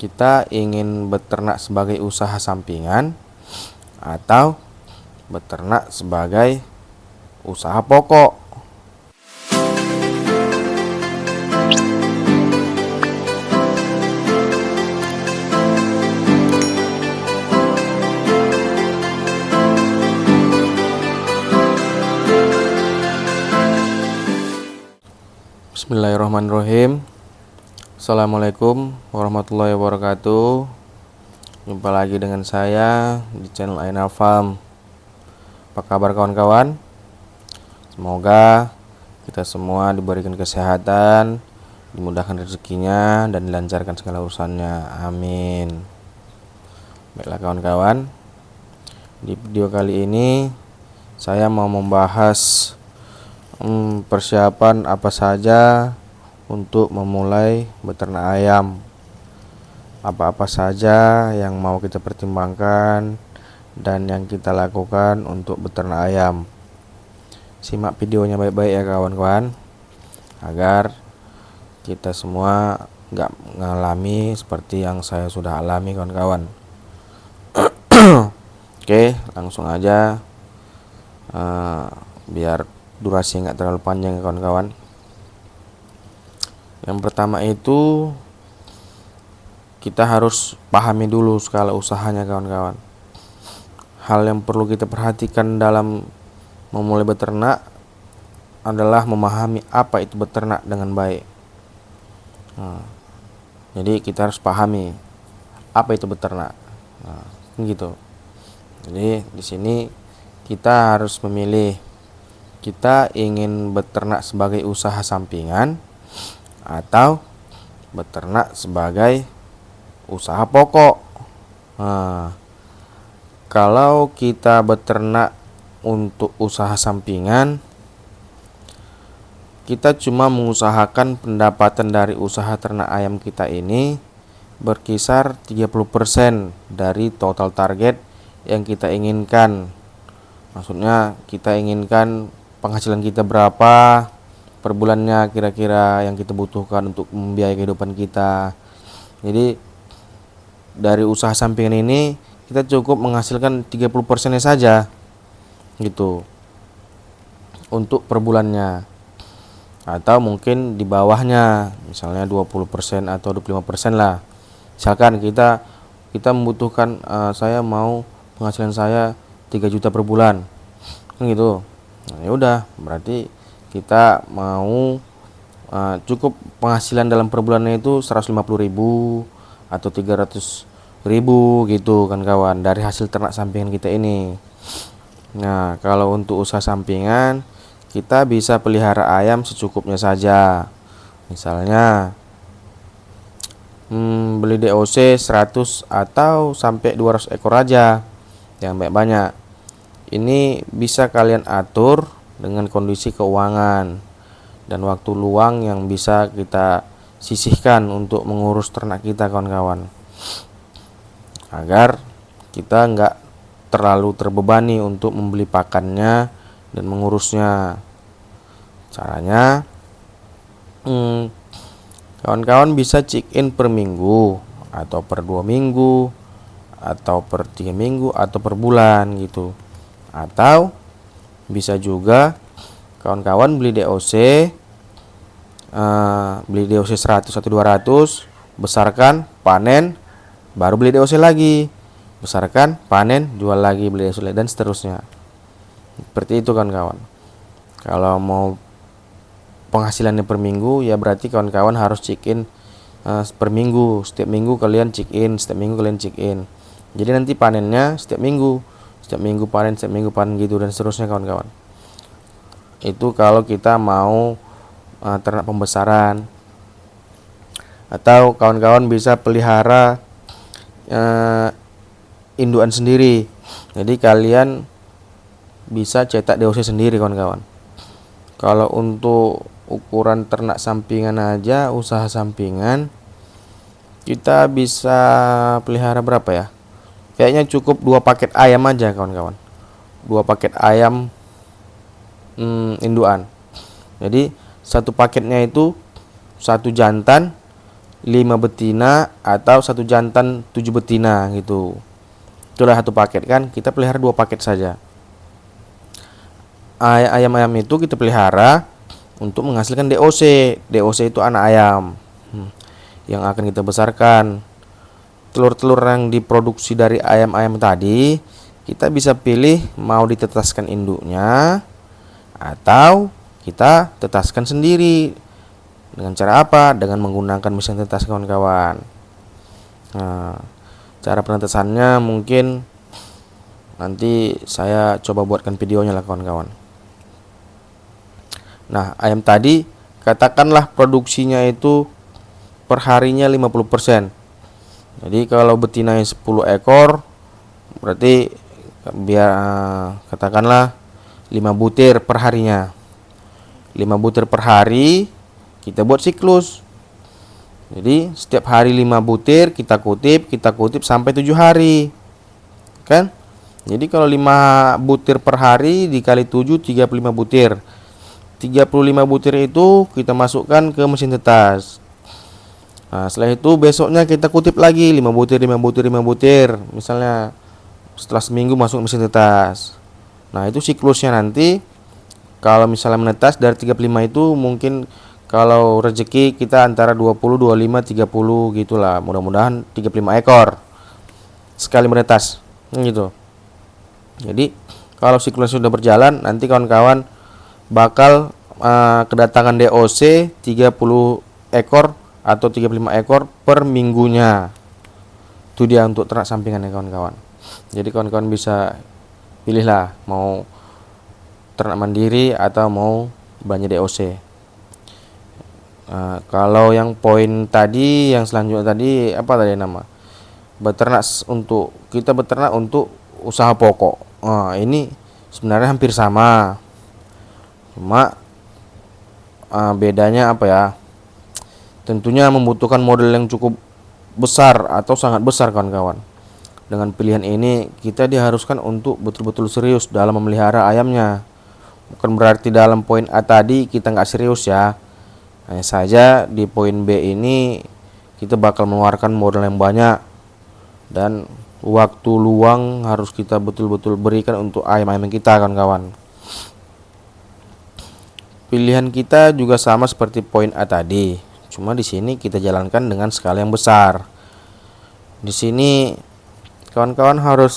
kita ingin beternak sebagai usaha sampingan atau beternak sebagai usaha pokok. Bismillahirrahmanirrahim. Assalamualaikum warahmatullahi wabarakatuh. Jumpa lagi dengan saya di channel Aina Farm. Apa kabar kawan-kawan? Semoga kita semua diberikan kesehatan, dimudahkan rezekinya, dan dilancarkan segala urusannya. Amin. Baiklah kawan-kawan, di video kali ini saya mau membahas persiapan apa saja untuk memulai beternak ayam. Apa-apa saja yang mau kita pertimbangkan dan yang kita lakukan untuk beternak ayam. Simak videonya baik-baik ya kawan-kawan, agar kita semua nggak mengalami seperti yang saya sudah alami kawan-kawan. Oke, langsung aja, biar durasi nggak terlalu panjang ya kawan-kawan. Yang pertama itu kita harus pahami dulu skala usahanya kawan-kawan. Hal yang perlu kita perhatikan dalam memulai beternak adalah memahami apa itu beternak dengan baik. Jadi kita harus pahami apa itu beternak. Gitu. Jadi di sini kita harus memilih, kita ingin beternak sebagai usaha sampingan atau beternak sebagai usaha pokok. Kalau kita beternak untuk usaha sampingan, kita cuma mengusahakan pendapatan dari usaha ternak ayam kita ini berkisar 30% dari total target yang kita inginkan. Maksudnya kita inginkan penghasilan kita berapa per bulannya, kira-kira yang kita butuhkan untuk membiayai kehidupan kita. Jadi dari usaha sampingan ini kita cukup menghasilkan 30%-nya saja gitu untuk per bulannya, atau mungkin di bawahnya, misalnya 20% atau 25% lah. Misalkan kita membutuhkan, saya mau penghasilan saya 3 juta per bulan kan gitu. Nah, ya udah, berarti kita mau cukup penghasilan dalam per bulannya itu 150.000 atau 300.000 gitu kan kawan, dari hasil ternak sampingan kita ini. Nah, kalau untuk usaha sampingan kita bisa pelihara ayam secukupnya saja. Misalnya beli DOC 100 atau sampai 200 ekor aja, yang banyak-banyak. Ini bisa kalian atur dengan kondisi keuangan dan waktu luang yang bisa kita sisihkan untuk mengurus ternak kita kawan-kawan, agar kita nggak terlalu terbebani untuk membeli pakannya dan mengurusnya. Caranya, kawan-kawan bisa check in per minggu atau per 2 minggu atau per 3 minggu atau per bulan gitu. Atau bisa juga kawan-kawan beli DOC, beli DOC 100 atau 200, besarkan, panen, baru beli DOC lagi, besarkan, panen, jual lagi, beli DOC lagi, dan seterusnya. Seperti itu kawan-kawan. Kalau mau penghasilannya per minggu, ya berarti kawan-kawan harus check in per minggu. Setiap minggu kalian check in, setiap minggu kalian check in. Jadi nanti panennya setiap minggu panen, setiap minggu panen gitu, dan seterusnya kawan-kawan. Itu kalau kita mau ternak pembesaran. Atau kawan-kawan bisa pelihara induan sendiri. Jadi kalian bisa cetak DOC sendiri kawan-kawan. Kalau untuk ukuran ternak sampingan aja, usaha sampingan, kita bisa pelihara berapa ya? Kayaknya cukup 2 paket ayam aja kawan-kawan. 2 paket ayam induan. Jadi satu paketnya itu 1 jantan 5 betina atau 1 jantan 7 betina gitu. Itulah 1 paket kan, kita pelihara 2 paket saja. Ayam-ayam itu kita pelihara untuk menghasilkan DOC. DOC itu anak ayam yang akan kita besarkan. Telur-telur yang diproduksi dari ayam-ayam tadi, kita bisa pilih mau ditetaskan induknya atau kita tetaskan sendiri. Dengan cara apa? Dengan menggunakan mesin tetas, kawan-kawan. Nah, cara penetasannya mungkin nanti saya coba buatkan videonya lah, kawan-kawan. Nah, ayam tadi katakanlah produksinya itu perharinya 50%. Jadi kalau betinanya 10 ekor, berarti biar katakanlah 5 butir perharinya. 5 butir per hari, kita buat siklus. Jadi setiap hari 5 butir kita kutip sampai 7 hari. Kan? Jadi kalau 5 butir per hari dikali 7, 35 butir. 35 butir itu kita masukkan ke mesin tetas. Nah, setelah itu besoknya kita kutip lagi 5 butir, 5 butir, 5 butir. Misalnya setelah seminggu masuk mesin tetas. Nah, itu siklusnya nanti. Kalau misalnya menetas dari 35 itu mungkin kalau rezeki kita antara 20, 25, 30 gitulah. Mudah-mudahan 35 ekor sekali menetas. Gitu. Jadi kalau siklusnya sudah berjalan, nanti kawan-kawan bakal kedatangan DOC 30 ekor atau 35 ekor per minggunya. Itu dia untuk ternak sampingan ya, kawan-kawan. Jadi kawan-kawan bisa pilihlah mau ternak mandiri atau mau belanja DOC. Kalau yang poin tadi, yang selanjutnya tadi apa tadi nama? Kita beternak untuk usaha pokok. Ini sebenarnya hampir sama. Cuma bedanya apa ya? Tentunya membutuhkan modal yang cukup besar atau sangat besar, kawan-kawan. Dengan pilihan ini kita diharuskan untuk betul-betul serius dalam memelihara ayamnya. Bukan berarti dalam poin A tadi kita nggak serius ya. Hanya saja di poin B ini kita bakal mengeluarkan modal yang banyak dan waktu luang harus kita betul-betul berikan untuk ayam-ayam kita, kawan-kawan. Pilihan kita juga sama seperti poin A tadi, cuma di sini kita jalankan dengan skala yang besar. Di sini kawan-kawan harus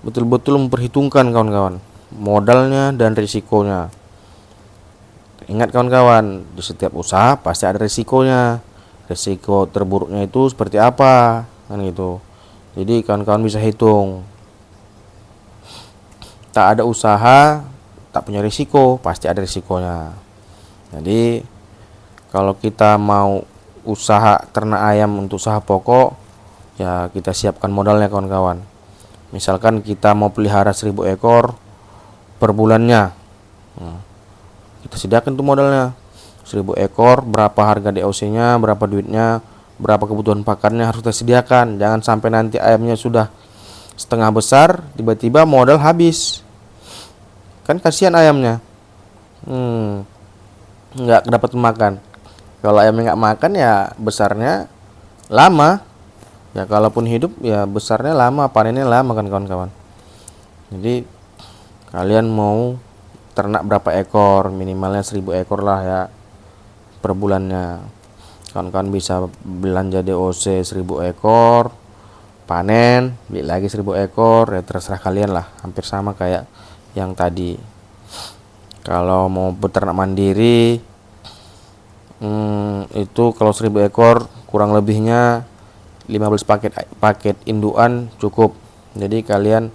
betul-betul memperhitungkan, kawan-kawan, modalnya dan risikonya. Ingat, kawan-kawan, di setiap usaha pasti ada risikonya. Risiko terburuknya itu seperti apa, kan gitu. Jadi kawan-kawan bisa hitung. Tak ada usaha tak punya risiko, pasti ada risikonya. Jadi kalau kita mau usaha ternak ayam untuk usaha pokok, ya kita siapkan modalnya, kawan-kawan. Misalkan kita mau pelihara 1000 ekor per bulannya, kita sediakan tuh modalnya 1000 ekor, berapa harga DOC-nya, berapa duitnya, berapa kebutuhan pakannya harus kita sediakan. Jangan sampai nanti ayamnya sudah setengah besar, tiba-tiba modal habis. Kan kasihan ayamnya, nggak dapat makan. Kalau ayamnya nggak makan ya besarnya lama. Ya kalaupun hidup ya besarnya lama, panennya lama, kan, kawan-kawan. Jadi kalian mau ternak berapa ekor, minimalnya 1000 ekor lah ya per bulannya. Kawan-kawan bisa belanja DOC 1000 ekor, panen beli lagi 1000 ekor, ya terserah kalian lah. Hampir sama kayak yang tadi. Kalau mau beternak mandiri, itu kalau 1000 ekor kurang lebihnya 15 paket indukan cukup. Jadi kalian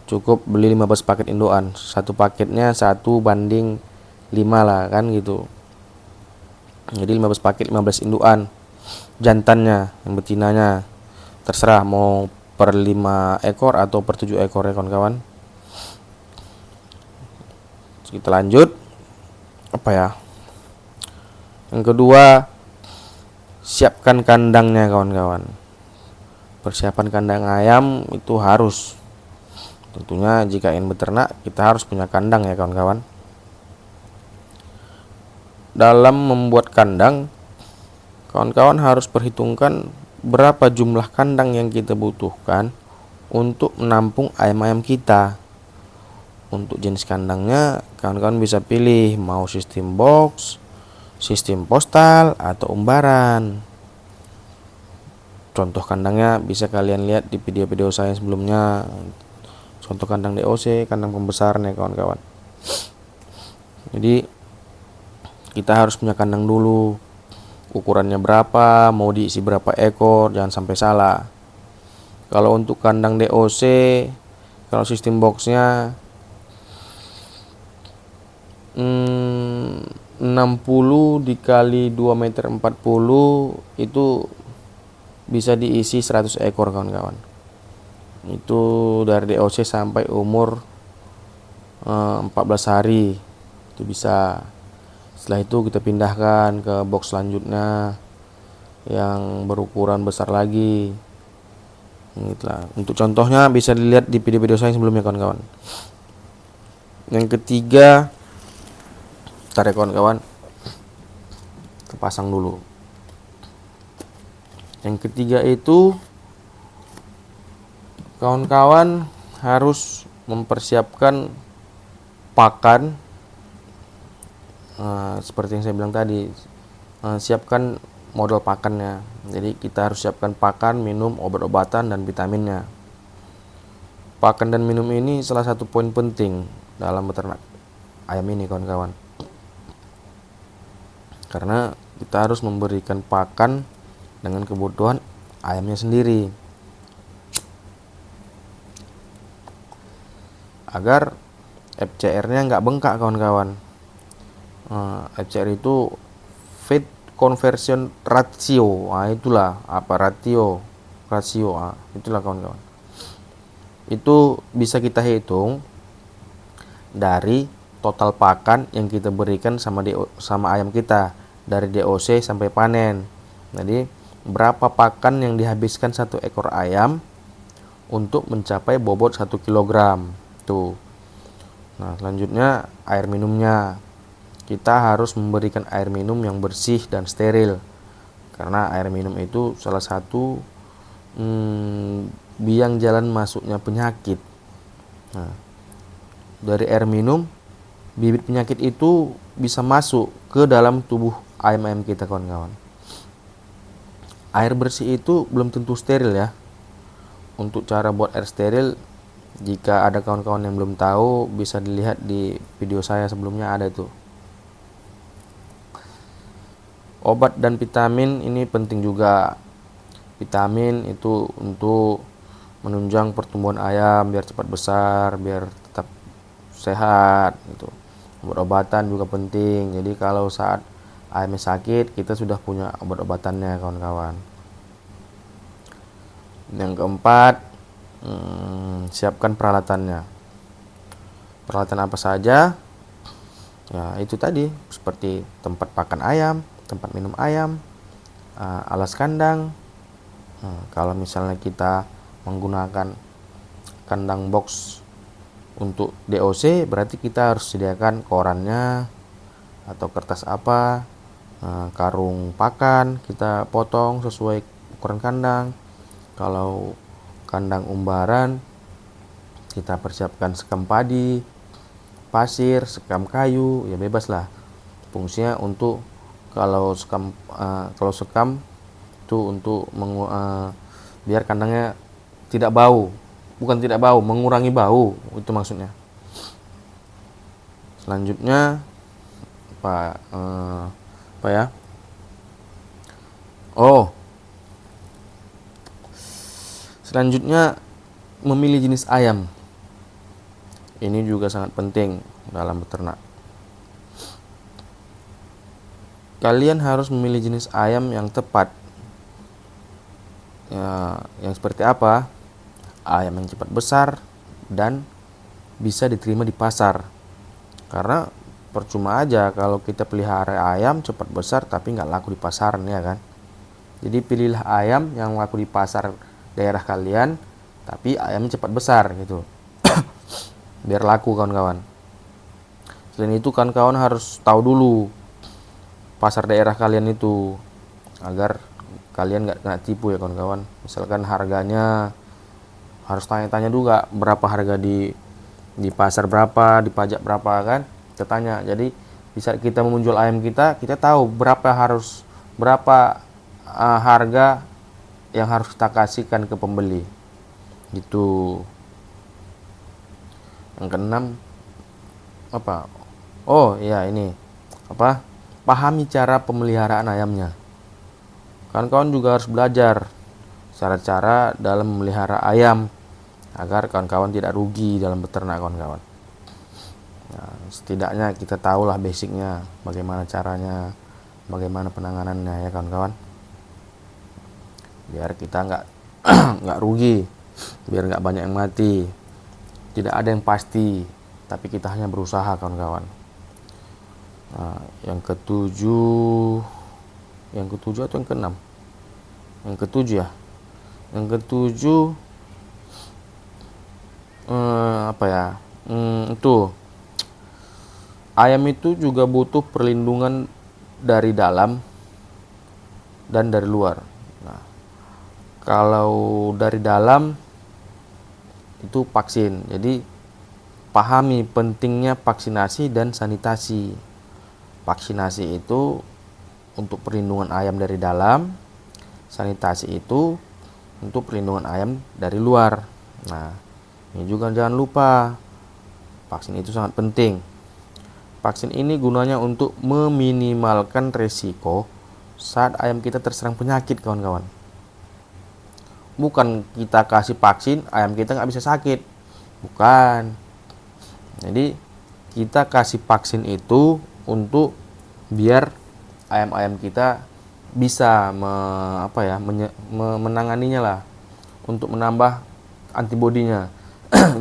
cukup beli 15 paket indukan. Satu paketnya 1:5 lah, kan gitu. Jadi 15 paket 15 indukan. Jantannya, yang betinanya terserah mau per 5 ekor atau per 7 ekor ya, kawan-kawan. Kita lanjut apa ya? Yang kedua, siapkan kandangnya, kawan-kawan. Persiapan kandang ayam itu harus. Tentunya jika ingin beternak kita harus punya kandang ya, kawan-kawan. Dalam membuat kandang kawan-kawan harus perhitungkan berapa jumlah kandang yang kita butuhkan untuk menampung ayam-ayam kita. Untuk jenis kandangnya, kawan-kawan bisa pilih mau sistem box, sistem postal, atau umbaran. Contoh kandangnya bisa kalian lihat di video-video saya sebelumnya. Contoh kandang DOC, kandang pembesarnya kawan-kawan. Jadi kita harus punya kandang dulu. Ukurannya berapa, mau diisi berapa ekor, jangan sampai salah. Kalau untuk kandang DOC, kalau sistem boxnya 60 dikali 2 meter 40 itu bisa diisi 100 ekor kawan-kawan. Itu dari DOC sampai umur 14 hari itu bisa. Setelah itu kita pindahkan ke box selanjutnya yang berukuran besar lagi. Itulah. Untuk contohnya bisa dilihat di video-video saya sebelumnya kawan-kawan. Yang ketiga, tarik kawan-kawan, terpasang dulu. Yang ketiga itu kawan-kawan harus mempersiapkan pakan. Seperti yang saya bilang tadi, siapkan modal pakannya. Jadi kita harus siapkan pakan, minum, obat-obatan, dan vitaminnya. Pakan dan minum ini salah satu poin penting dalam beternak ayam ini kawan-kawan. Karena kita harus memberikan pakan dengan kebutuhan ayamnya sendiri, agar FCR-nya nggak bengkak kawan-kawan. FCR itu feed conversion ratio. Itulah apa ratio. Itulah kawan-kawan. Itu bisa kita hitung dari total pakan yang kita berikan sama ayam kita dari DOC sampai panen. Jadi berapa pakan yang dihabiskan satu ekor ayam untuk mencapai bobot 1 kg tuh. Nah, selanjutnya air minumnya. Kita harus memberikan air minum yang bersih dan steril, karena air minum itu salah satu biang jalan masuknya penyakit. Nah, dari air minum, bibit penyakit itu bisa masuk ke dalam tubuh ayam-ayam kita kawan-kawan. Air bersih itu belum tentu steril ya. Untuk cara buat air steril, jika ada kawan-kawan yang belum tahu, bisa dilihat di video saya sebelumnya, ada tuh. Obat dan vitamin ini penting juga. Vitamin itu untuk menunjang pertumbuhan ayam biar cepat besar, biar tetap sehat gitu. Obat-obatan juga penting. Jadi kalau saat ayamnya sakit, kita sudah punya obat-obatannya kawan-kawan. Yang keempat, siapkan peralatannya. Peralatan apa saja? Ya itu tadi, seperti tempat pakan ayam, tempat minum ayam, alas kandang. Kalau misalnya kita menggunakan kandang box untuk DOC, berarti kita harus sediakan korannya atau kertas apa, karung pakan kita potong sesuai ukuran kandang. Kalau kandang umbaran, kita persiapkan sekam padi, pasir, sekam kayu, ya bebas lah. Fungsinya untuk kalau sekam itu untuk biar kandangnya tidak bau. Bukan tidak bau, mengurangi bau, itu maksudnya. Selanjutnya apa ya? Selanjutnya memilih jenis ayam. Ini juga sangat penting dalam beternak. Kalian harus memilih jenis ayam yang tepat. Ya, yang seperti apa? Ayam yang cepat besar dan bisa diterima di pasar. Karena percuma aja kalau kita pelihara ayam cepat besar tapi nggak laku di pasaran, ya kan? Jadi pilihlah ayam yang laku di pasar daerah kalian, tapi ayamnya cepat besar gitu. Biar laku kawan-kawan. Selain itu kawan-kawan harus tahu dulu pasar daerah kalian itu. agar kalian nggak kena tipu ya kawan-kawan. Misalkan harganya harus tanya-tanya juga berapa harga di pasar, berapa di pajak berapa kan, kita tanya. Jadi bisa kita menjual ayam kita tahu berapa harga yang harus kita kasihkan ke pembeli gitu. Yang keenam apa? Oh iya, ini apa? Pahami cara pemeliharaan ayamnya. Kawan-kawan juga harus belajar cara-cara dalam memelihara ayam agar kawan-kawan tidak rugi dalam beternak kawan-kawan. Nah, setidaknya kita tahulah basicnya, bagaimana caranya, bagaimana penanganannya ya kawan-kawan. Biar kita nggak rugi, biar nggak banyak yang mati. Tidak ada yang pasti, tapi kita hanya berusaha kawan-kawan. Nah, yang ketujuh atau yang keenam? Yang ketujuh ya. Yang ketujuh apa ya? Itu ayam itu juga butuh perlindungan dari dalam dan dari luar. Nah, kalau dari dalam itu vaksin. Jadi pahami pentingnya vaksinasi dan sanitasi. Vaksinasi itu untuk perlindungan ayam dari dalam, sanitasi itu untuk perlindungan ayam dari luar. Nah, ini juga jangan lupa, vaksin itu sangat penting. Vaksin ini gunanya untuk meminimalkan resiko saat ayam kita terserang penyakit kawan-kawan. Bukan kita kasih vaksin ayam kita nggak bisa sakit, bukan. Jadi kita kasih vaksin itu untuk biar ayam-ayam kita bisa menanganinya lah, untuk menambah antibodinya.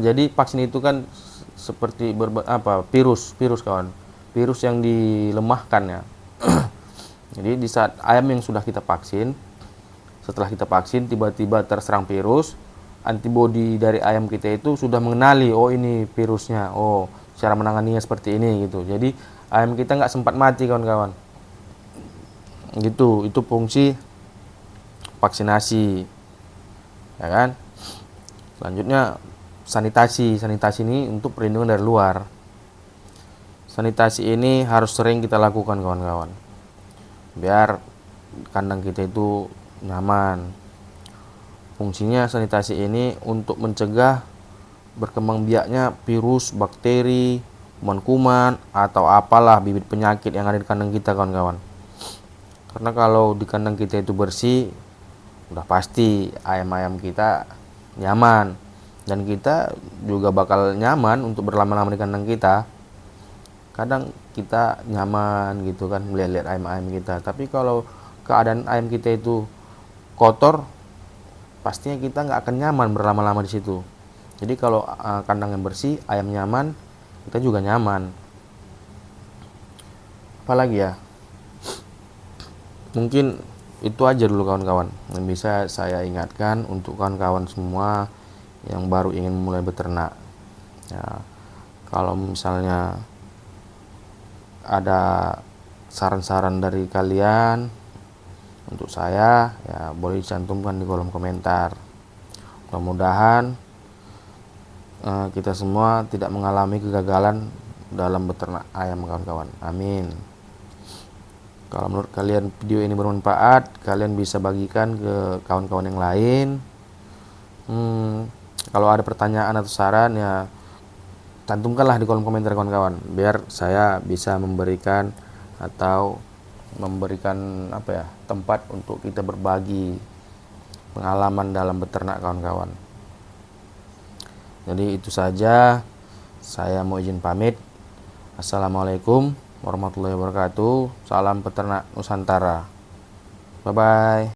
Jadi vaksin itu kan seperti virus kawan, virus yang dilemahkan ya. Jadi di saat ayam yang sudah kita vaksin, setelah kita vaksin tiba-tiba terserang virus, antibodi dari ayam kita itu sudah mengenali, oh ini virusnya, oh cara menanganinya seperti ini gitu. Jadi ayam kita nggak sempat mati kawan-kawan. Gitu, itu fungsi vaksinasi, ya kan. Selanjutnya sanitasi. Sanitasi ini untuk perlindungan dari luar. Sanitasi ini harus sering kita lakukan kawan-kawan, biar kandang kita itu nyaman. Fungsinya sanitasi ini untuk mencegah berkembang biaknya virus, bakteri, kuman-kuman, atau apalah bibit penyakit yang ada di kandang kita kawan-kawan. Karena kalau di kandang kita itu bersih, udah pasti ayam-ayam kita nyaman, dan kita juga bakal nyaman untuk berlama-lama di kandang kita. Kadang kita nyaman gitu kan melihat-lihat ayam-ayam kita, tapi kalau keadaan ayam kita itu kotor, pastinya kita nggak akan nyaman berlama-lama di situ. Jadi kalau kandang yang bersih, ayam nyaman, kita juga nyaman. Apalagi ya, mungkin itu aja dulu kawan-kawan yang bisa saya ingatkan untuk kawan-kawan semua yang baru ingin mulai beternak ya. Kalau misalnya ada saran-saran dari kalian untuk saya, ya boleh dicantumkan di kolom komentar. Mudah-mudahan kita semua tidak mengalami kegagalan dalam beternak ayam kawan-kawan. Amin. Kalau menurut kalian video ini bermanfaat, kalian bisa bagikan ke kawan-kawan yang lain. Kalau ada pertanyaan atau saran ya cantumkanlah di kolom komentar kawan-kawan, biar saya bisa memberikan tempat untuk kita berbagi pengalaman dalam beternak kawan-kawan. Jadi itu saja, saya mau izin pamit. Assalamualaikum warahmatullahi wabarakatuh. Salam peternak Nusantara. Bye bye.